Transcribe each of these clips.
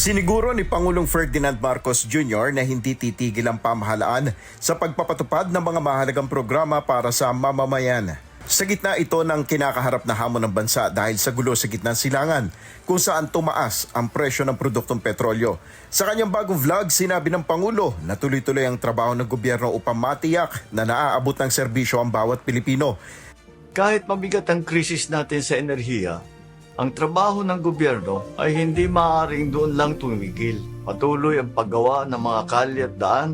Siniguro ni Pangulong Ferdinand Marcos Jr. na hindi titigil ang pamahalaan sa pagpapatupad ng mga mahalagang programa para sa mamamayan. Sa gitna ito ng kinakaharap na hamon ng bansa dahil sa gulo sa gitnang silangan kung saan tumaas ang presyo ng produktong petrolyo. Sa kanyang bagong vlog, sinabi ng Pangulo na tuloy-tuloy ang trabaho ng gobyerno upang matiyak na naaabot ng serbisyo ang bawat Pilipino. Kahit mabigat ang krisis natin sa enerhiya, ang trabaho ng gobyerno ay hindi maaaring doon lang tumigil. Patuloy ang paggawa ng mga kalye at daan,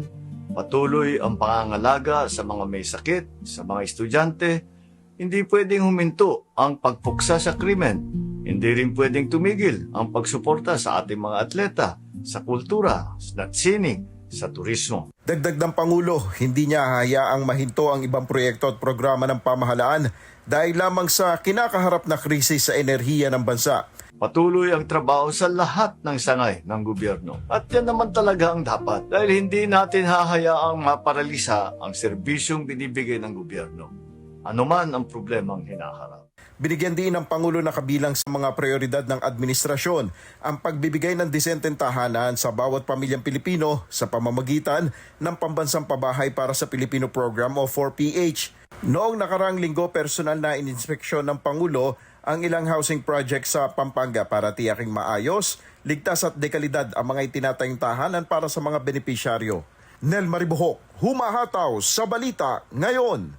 patuloy ang pangangalaga sa mga may sakit, sa mga estudyante. Hindi pwedeng huminto ang pagpuksa sa krimen. Hindi rin pwedeng tumigil ang pagsuporta sa ating mga atleta, sa kultura, sa sining, sa turismo. Dagdag ng Pangulo, hindi niya hayaang mahinto ang ibang proyekto at programa ng pamahalaan dahil lamang sa kinakaharap na krisis sa enerhiya ng bansa. Patuloy ang trabaho sa lahat ng sangay ng gobyerno. At yan naman talaga ang dapat dahil hindi natin hahayaang maparalisa ang serbisyong binibigay ng gobyerno. Ano man ang problemang hinaharap. Binigyan din ng Pangulo na kabilang sa mga prioridad ng administrasyon ang pagbibigay ng disenteng tahanan sa bawat pamilyang Pilipino sa pamamagitan ng Pambansang Pabahay para sa Pilipino Program o 4PH. Noong nakarang linggo, personal na ininspeksyon ng Pangulo ang ilang housing project sa Pampanga para tiyaking maayos, ligtas at dekalidad ang mga itinatayong tahanan para sa mga benepisyaryo. Nel Maribohok, humahataw sa balita ngayon.